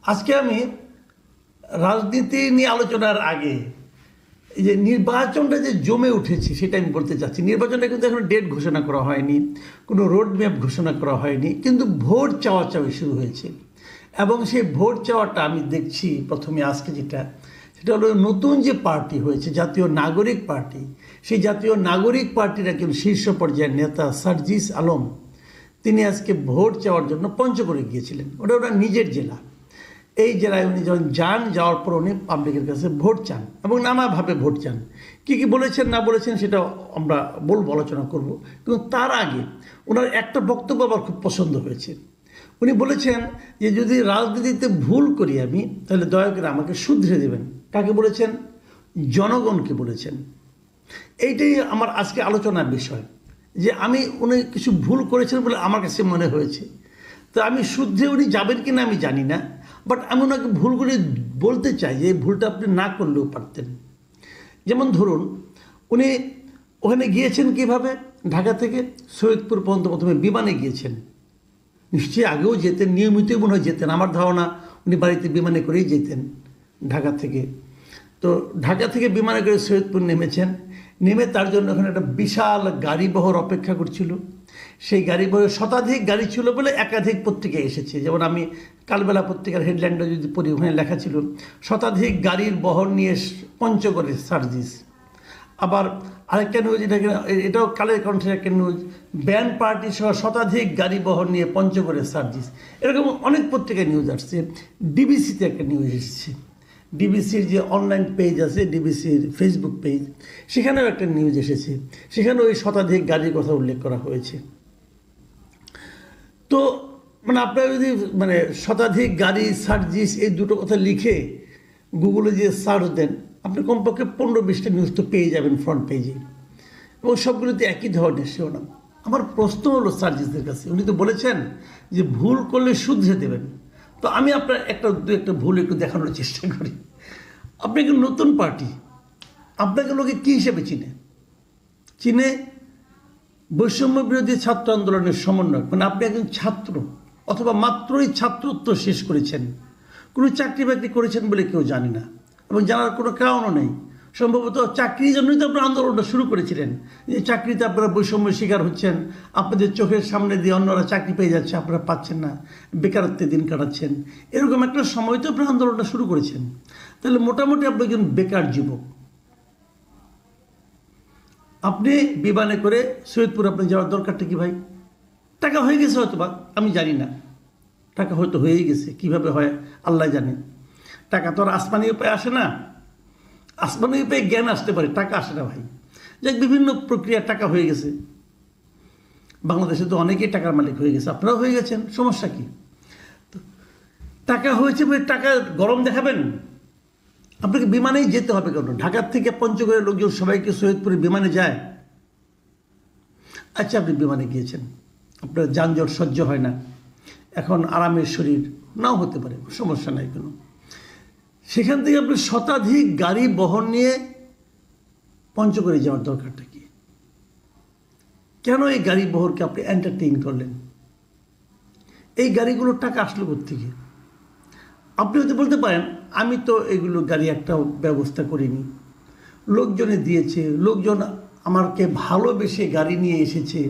আজকে আমি রাজনীতি নিয়ে আলোচনার আগে এই যে নির্বাচনটা যে জমে উঠেছে সেটা আমি বলতে চাচ্ছি। নির্বাচনটা কিন্তু এখন ডেট ঘোষণা করা হয়নি, কোনো রোড ম্যাপ ঘোষণা করা হয়নি, কিন্তু ভোট চাওয়াচাওয়ি শুরু হয়েছে। এবং সেই ভোট চাওয়াটা আমি দেখছি প্রথমে আজকে সেটা হলো নতুন যে পার্টি হয়েছে জাতীয় নাগরিক পার্টি, সেই জাতীয় নাগরিক পার্টির একজন শীর্ষ পর্যায়ের নেতা সার্জিস আলম, তিনি আজকে ভোট চাওয়ার জন্য পঞ্চগড়ে গিয়েছিলেন। ওনার নিজের জেলা। এই জেলায় উনি যখন যাওয়ার পর উনি পাবলিকের কাছে ভোট চান এবং নানাভাবে ভোট চান। কী কী বলেছেন না বলেছেন সেটা আমরা বলবো, আলোচনা করব। কিন্তু তার আগে ওনার একটা বক্তব্য আমার খুব পছন্দ হয়েছে। উনি বলেছেন যে যদি রাজনীতিতে ভুল করি আমি, তাহলে দয়া করে আমাকে শুধরে দেবেন। কাকে বলেছেন? জনগণকে বলেছেন। এইটাই আমার আজকে আলোচনার বিষয়, যে উনি কিছু ভুল করেছেন বলে আমার কাছে মনে হয়েছে। তো আমি শুদ্ধে উনি যাবেন কিনা আমি জানি না, বাট আমি ওনাকে ভুলগুলি বলতে চাই যে এই ভুলটা আপনি না করলেও পারতেন। যেমন ধরুন, উনি ওখানে গিয়েছেন কিভাবে? ঢাকা থেকে সৈয়দপুর পর্যন্ত প্রথমে বিমানে গিয়েছেন। নিশ্চয়ই আগেও যেতেন, নিয়মিতই মনে হয় যেতেন। আমার ধারণা উনি বাড়িতে বিমানে করেই যেতেন ঢাকা থেকে। তো ঢাকা থেকে বিমানে করে সৈয়দপুর নেমেছেন। নেমে তার জন্য ওখানে একটা বিশাল গাড়িবহর অপেক্ষা করছিল। সেই গাড়িবহরে শতাধিক গাড়ি ছিল বলে একাধিক পত্রিকায় এসেছে। যেমন আমি কালবেলা পত্রিকার হেডলাইনটা যদি পড়ি, ওখানে লেখা ছিল শতাধিক গাড়ির বহর নিয়ে পঞ্চগড়ে সার্জিস। আবার আরেকটা নিউজ, এটাও কালের কণ্ঠের একটা নিউজ, ব্যান্ড পার্টি সহ শতাধিক গাড়ি বহর নিয়ে পঞ্চগড়ে সার্জিস। এরকম অনেক পত্রিকায় নিউজ আসছে। ডিবিসিতে একটা নিউজ এসেছে, ডিবিসির যে অনলাইন পেজ আছে, ডিবিসির ফেসবুক পেজ, সেখানেও একটা নিউজ এসেছে। সেখানেও ওই শতাধিক গাড়ির কথা উল্লেখ করা হয়েছে। তো আপনারা যদি শতাধিক গাড়ি সার্জিস এই দুটো কথা লিখে গুগলে যে সার্চ দেন, আপনি কমপক্ষে 15-20টা নিউজ তো পেয়ে যাবেন ফ্রন্ট পেজে, এবং সবগুলোতে একই ধরনের শিরোনাম। আমার প্রশ্ন হলো সার্জিসদের কাছে, উনি তো বলেছেন যে ভুল করলে শুধরে দেবেন। তো আমি আপনার একটা ভুল একটু দেখানোর চেষ্টা করি। আপনি একটু নতুন পার্টি, আপনাকে লোকে কী হিসেবে চিনে? বৈষম্য বিরোধী ছাত্র আন্দোলনের সমন্বয়। আপনি একজন ছাত্র, অথবা মাত্রই ছাত্রত্ব শেষ করেছেন, কোনো চাকরি বাকরি করেছেন বলে কেউ জানে না, এবং জানার কোনো কারণও নেই। সম্ভবত চাকরির জন্যই তো আপনারা আন্দোলনটা শুরু করেছিলেন, যে চাকরিতে আপনারা বৈষম্যের শিকার হচ্ছেন, আপনাদের চোখের সামনে দিয়ে অন্যরা চাকরি পেয়ে যাচ্ছে, আপনারা পাচ্ছেন না, বেকারত্বে দিন কাটাচ্ছেন। এরকম একটা সময় তো আপনারা আন্দোলনটা শুরু করেছেন। তাহলে মোটামুটি আপনি একজন বেকার যুবক। আপনি বিমানে করে সৈয়দপুর আপনার যাওয়ার দরকারটা কি ভাই? টাকা হয়ে গেছে হয়তো, বা আমি জানি না, টাকা হয়তো হয়েই গেছে, কিভাবে হয় আল্লাহ জানে। টাকা তো আর আসমানি উপায় আসে না, আসমানি উপায়ে জ্ঞান আসতে পারে, টাকা আসে না ভাই। যাক, বিভিন্ন প্রক্রিয়া টাকা হয়ে গেছে। বাংলাদেশে তো অনেকেই টাকার মালিক হয়ে গেছে, আপনারাও হয়ে গেছেন, সমস্যা কি? তো টাকা হয়েছে বলে টাকা গরম দেখাবেন? আপনাকে বিমানেই যেতে হবে কেন? ঢাকার থেকে পঞ্চগড়ের লোকজন সবাইকে সৈয়দপুরে বিমানে যায়। আচ্ছা, আপনি বিমানে গিয়েছেন, আপনার যানজট সহ্য হয় না, এখন আরামের শরীর নাও হতে পারে, সমস্যা নাই কোনো। সেখান থেকে আপনি শতাধিক গাড়ি বহন নিয়ে পঞ্চগড়ে যাওয়ার দরকারটা কি? কেন এই গাড়ি বহরকে আপনি এন্টারটেইন করলেন? এই গাড়িগুলোর টাকা আসলো কোত্থেকে? আপনি হয়তো বলতে পারেন, আমি তো এগুলো গাড়ি একটাও ব্যবস্থা করিনি, লোকজনে দিয়েছে, লোকজন আমাকে ভালোবেসে গাড়ি নিয়ে এসেছে,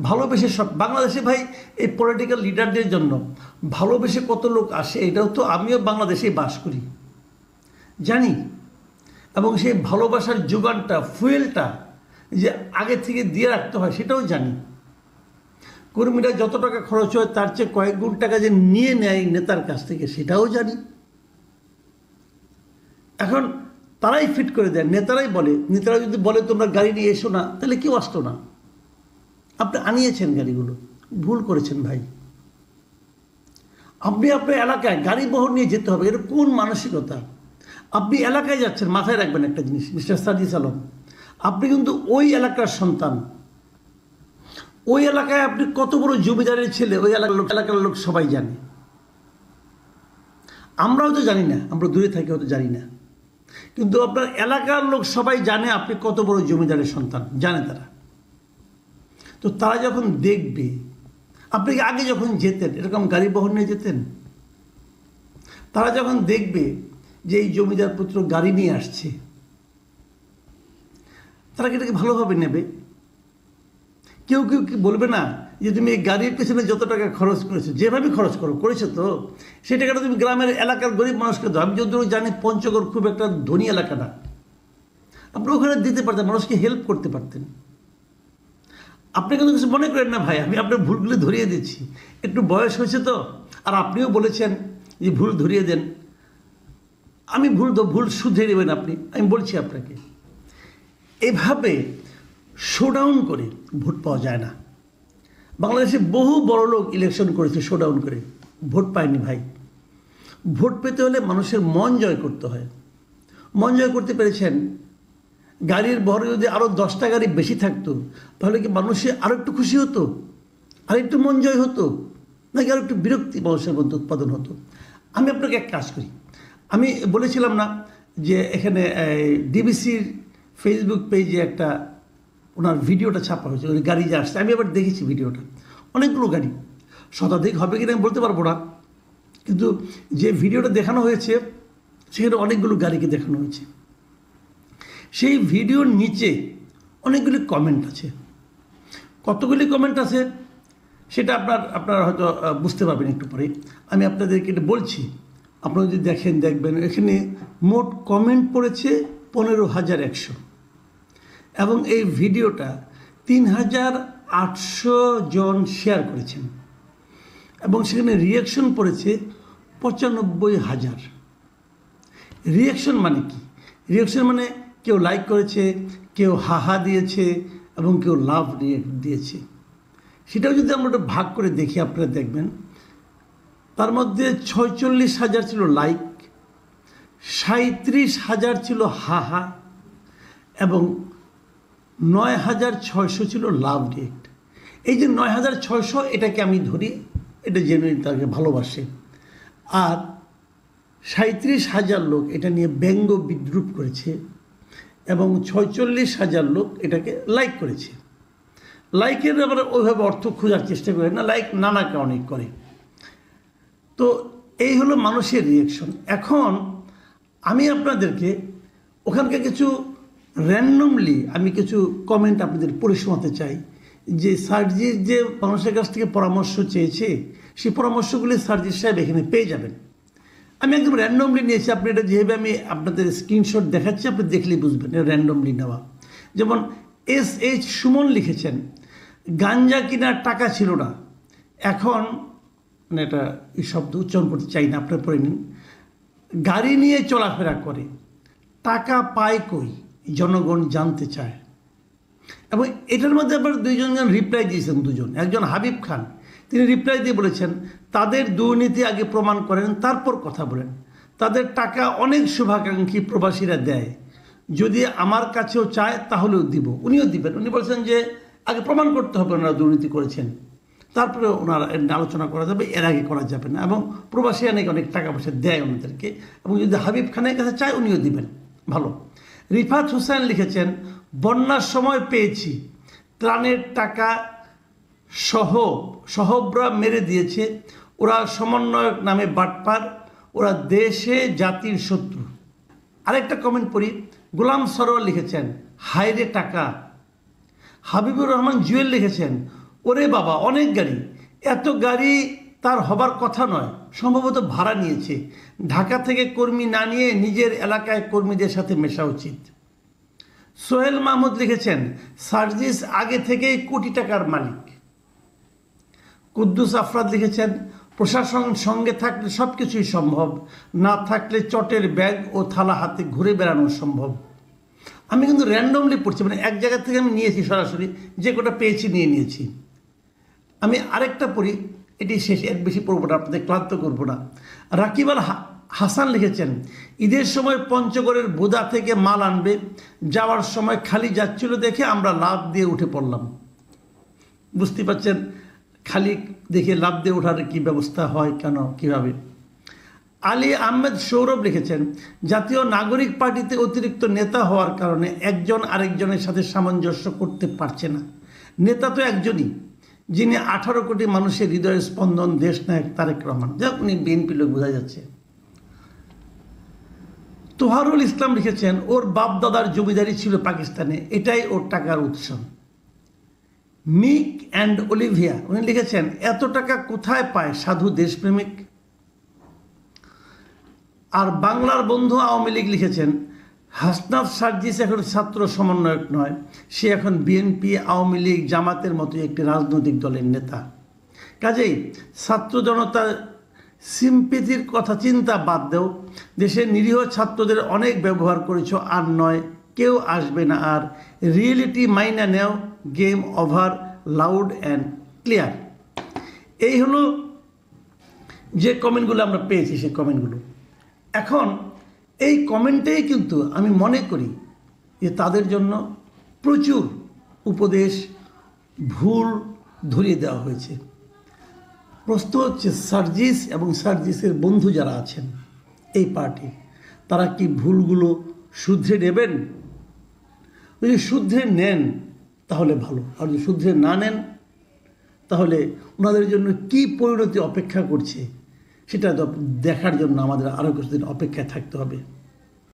ভালোবেসে সব। বাংলাদেশে ভাই এই পলিটিক্যাল লিডারদের জন্য ভালোবেসে কত লোক আসে, এটাও তো আমিও বাংলাদেশেই বাস করি, জানি। এবং সেই ভালোবাসার যোগানটা, ফুয়েলটা যে আগে থেকে দিয়ে রাখতে হয়, সেটাও জানি। কর্মীরা যত টাকা খরচ হয় তার চেয়ে কয়েক গুণ টাকা যে নিয়ে নেয় নেতার কাছ থেকে, সেটাও জানি। এখন তারাই ফিট করে দেয়, নেতারা যদি বলে তোমরা গাড়ি নিয়ে এসো না, তাহলে কেউ আসতো না। আপনি আনিয়েছেন গাড়িগুলো, ভুল করেছেন ভাই। আপনি আপনার এলাকায় গাড়ি বহর নিয়ে যেতে হবে, এটা কোন মানসিকতা? আপনি এলাকায় যাচ্ছেন, মাথায় রাখবেন একটা জিনিস মিস্টার সার্জিস আলম, আপনি কিন্তু ওই এলাকার সন্তান। ওই এলাকায় আপনি কত বড় জমিদারের ছেলে, ওই এলাকার লোক সবাই জানে। আমরাও তো জানি না, আমরা দূরে থাকি, হয়তো জানি না, কিন্তু আপনার এলাকার লোক সবাই জানে আপনি কত বড় জমিদারের সন্তান, জানে তারা। তো তারা যখন দেখবে, আপনি আগে যখন যেতেন এরকম গাড়ি বহর নিয়ে যেতেন? তারা যখন দেখবে যে এই জমিদার পুত্র গাড়ি নিয়ে আসছে, তারা কি এটাকে ভালোভাবে নেবে? কেউ কেউ কি বলবে না যে তুমি এই গাড়ির পেছনে যত টাকা খরচ করেছো, যেভাবে খরচ করেছো তো সেই টাকাটা তুমি গ্রামের এলাকার গরিব মানুষকে দাও। আমি যদিও জানি পঞ্চগড় খুব একটা ধনী এলাকা না, আপনি ওখানে দিতে পারতেন, মানুষকে হেল্প করতে পারতেন। আপনি কিন্তু কিছু মনে করেন না ভাই, আমি আপনার ভুলগুলি ধরিয়ে দিচ্ছি। একটু বয়স হয়েছে তো, আর আপনিও বলেছেন যে ভুল ধরিয়ে দেন। আমি ভুল শুধরে দেবেন আপনি, আমি বলছি আপনাকে। এভাবে শোডাউন করে ভোট পাওয়া যায় না। বাংলাদেশে বহু বড় লোক ইলেকশন করেছে শোডাউন করে, ভোট পায়নি ভাই। ভোট পেতে হলে মানুষের মন জয় করতে হয়। মন জয় করতে পেরেছেন। গাড়ির ভরে যদি আরও 10টা গাড়ি বেশি থাকতো, তাহলে কি মানুষে আরও একটু খুশি হতো, আর একটু মন জয় হতো, নাকি আরও একটু বিরক্তি মানুষের মধ্যে উৎপাদন হতো? আমি আপনাকে এক কাজ করি, আমি বলেছিলাম না যে এখানে ডিবিসির ফেসবুক পেজে একটা ওনার ভিডিওটা ছাপা হয়েছে, ওই গাড়ি যে আসছে, আমি আবার দেখেছি ভিডিওটা, অনেকগুলো গাড়ি, শতাধিক হবে কিনা আমি বলতে পারবো না, কিন্তু যে ভিডিওটা দেখানো হয়েছে সেখানে অনেকগুলো গাড়িকে দেখানো হয়েছে। সেই ভিডিওর নিচে অনেকগুলি কমেন্ট আছে। কতগুলি কমেন্ট আছে সেটা আপনারা হয়তো বুঝতে পারবেন একটু পরে। আমি আপনাদেরকে এটা বলছি, আপনারা যদি দেখবেন এখানে মোট কমেন্ট পড়েছে 15,100, এবং এই ভিডিওটা 3,800 জন শেয়ার করেছেন, এবং সেখানে রিয়াকশন পড়েছে 95,000। রিয়াকশন মানে কি? রিয়াকশন মানে কেউ লাইক করেছে, কেউ হাহা দিয়েছে, এবং কেউ লাভ দিয়েছে। সেটাও যদি আমরা ওটা ভাগ করে দেখি, আপনারা দেখবেন তার মধ্যে 46,000 ছিল লাইক, 37,000 ছিল হাহা, এবং 9,600 ছিল লাভ রিয়েক্ট। এই যে 9,600, এটাকে আমি ধরি এটা জেনুইন, তাকে ভালোবাসে। আর 37,000 লোক এটা নিয়ে ব্যঙ্গ বিদ্রুপ করেছে, এবং 46,000 লোক এটাকে লাইক করেছে। লাইকের আবার ওইভাবে অর্থ খোঁজার চেষ্টা করে না, লাইক নানা কারণে করে। তো এই হলো মানুষের রিয়াকশন। এখন আমি আপনাদেরকে ওখানকার কিছু র্যান্ডমলি আমি কিছু কমেন্ট আপনাদের পড়ে শোনাতে চাই, যে সার্জির যে মানুষের কাছ থেকে পরামর্শ চেয়েছে, সেই পরামর্শগুলি সার্জির সাহেব এখানে পেয়ে যাবেন। আমি একদম র্যান্ডমলি নিয়েছি, আপনি এটা যেভাবে আমি আপনাদের স্ক্রিনশট দেখাচ্ছি, আপনি দেখলেই বুঝবেন এটা র্যান্ডমলি নেওয়া। যেমন SH সুমন লিখেছেন, গাঞ্জা কেনার টাকা ছিল না, এখন, মানে এটা এই শব্দ উচ্চারণ করতে চাই না, আপনারা পড়ে নিন, গাড়ি নিয়ে চলাফেরা করে, টাকা পায় কই, জনগণ জানতে চায়। এবং এটার মধ্যে আবার দুইজন রিপ্লাই দিয়েছেন, একজন হাবিব খান, তিনি রিপ্লাই দিয়ে বলেছেন, তাদের দুর্নীতি আগে প্রমাণ করেন, তারপর কথা বলেন। তাদের টাকা অনেক শুভাকাঙ্ক্ষী প্রবাসীরা দেয়, যদি আমার কাছেও চায় তাহলেও দিব, উনিও দিবেন। উনি বলছেন যে আগে প্রমাণ করতে হবে ওনারা দুর্নীতি করেছেন, তারপরে ওনারা আলোচনা করা যাবে, এর আগে করা যাবে না। এবং প্রবাসী অনেক টাকা পয়সা দেয় ওনাদেরকে, এবং যদি হাবিব খানের কাছে চায় উনিও দিবেন। ভালো। রিফাত হোসেন লিখেছেন, বন্যার সময় পেয়েছি, ত্রাণের টাকা সহবরা মেরে দিয়েছে, ওরা সমন্বয়ক নামে বাটপার, ওরা দেশে জাতির শত্রু। আরেকটা কমেন্ট পড়ি, গোলাম সরোয়ার লিখেছেন, হায়রে টাকা। হাবিবুর রহমান জুয়েল লিখেছেন, ওরে বাবা অনেক গাড়ি, এত গাড়ি তার হবার কথা নয়, সম্ভবত ভাড়া নিয়েছে, ঢাকা থেকে কর্মী না নিয়ে নিজের এলাকায় কর্মীদের সাথে মেশা উচিত। সোহেল মাহমুদ লিখেছেন, সার্জিস আগে থেকেই কোটি টাকার মালিক। কুদ্দুস আফরাদ লিখেছেন, প্রশাসন সঙ্গে থাকলে সব কিছুই সম্ভব, না থাকলে চটের ব্যাগ ও থালা হাতে ঘুরে বেড়ানো সম্ভব। আমি কিন্তু র্যান্ডমলি পড়ছি, মানে এক জায়গা থেকে আমি নিয়েছি, সরাসরি যে কোটা পেয়েছি নিয়েছি। আমি আরেকটা পড়ি, এটি শেষ, এর বেশি পড়বো না, আপনাদের ক্লান্ত করবো না। রাকিব আল হাসান লিখেছেন, ঈদের সময় পঞ্চগড়ের বোদা থেকে মাল আনবে, যাওয়ার সময় খালি যাচ্ছিল দেখে আমরা লাভ দিয়ে উঠে পড়লাম। বুঝতে পারছেন খালি দেখে লাভ দিয়ে ওঠার কি ব্যবস্থা হয়, কেন, কিভাবে। আলী আহমেদ সৌরভ লিখেছেন, জাতীয় নাগরিক পার্টিতে অতিরিক্ত নেতা হওয়ার কারণে একজন আরেকজনের সাথে সামঞ্জস্য করতে পারছে না। নেতা তো একজনই, যিনি 18 কোটি মানুষের হৃদয়ের স্পন্দন, দেশনায়ক তারেক রহমান। যাক, উনি বিএনপি লোক বোঝা যাচ্ছে, তোহারুল ইসলাম লিখেছেন ওর বাপ দাদার জমিদারি ছিল পাকিস্তানে, এটাই ওর টাকার উৎস। মিক অ্যান্ড অলিভিয়া উনি লিখেছেন এত টাকা কোথায় পায় সাধু দেশপ্রেমিক। আর বাংলার বন্ধু আওয়ামী লীগ লিখেছেন হাসনাত সার্জিস এখন ছাত্র সমন্বয়ক নয়, সে এখন বিএনপি, আওয়ামী লীগ, জামাতের মতো একটি রাজনৈতিক দলের নেতা। কাজেই ছাত্র জনতা সিম্পেথির কথা চিন্তা বাদ দেও, দেশের নিরীহ ছাত্রদের অনেক ব্যবহার করেছ, আর নয় কেউ আসবে না, আর রিয়েলিটি মাইনা নেও, game over, loud and clear. এই হলো যে কমেন্টগুলো আমরা পেয়েছি, সেই কমেন্টগুলো। এখন এই কমেন্টেই কিন্তু আমি মনে করি যে তাদের জন্য প্রচুর উপদেশ ভুল ধরিয়ে দেওয়া হয়েছে। প্রশ্ন হচ্ছে সার্জিস এবং সার্জিসের বন্ধু যারা আছেন এই পার্টি, তারা কি ভুলগুলো শুধরে নেবেন? যদি শুধরে নেন তাহলে ভালো, আর যদি শুধরে না নেন তাহলে ওনাদের জন্য কি পরিণতি অপেক্ষা করছে সেটা দেখার জন্য আমাদের আরও কিছুদিন অপেক্ষায় থাকতে হবে।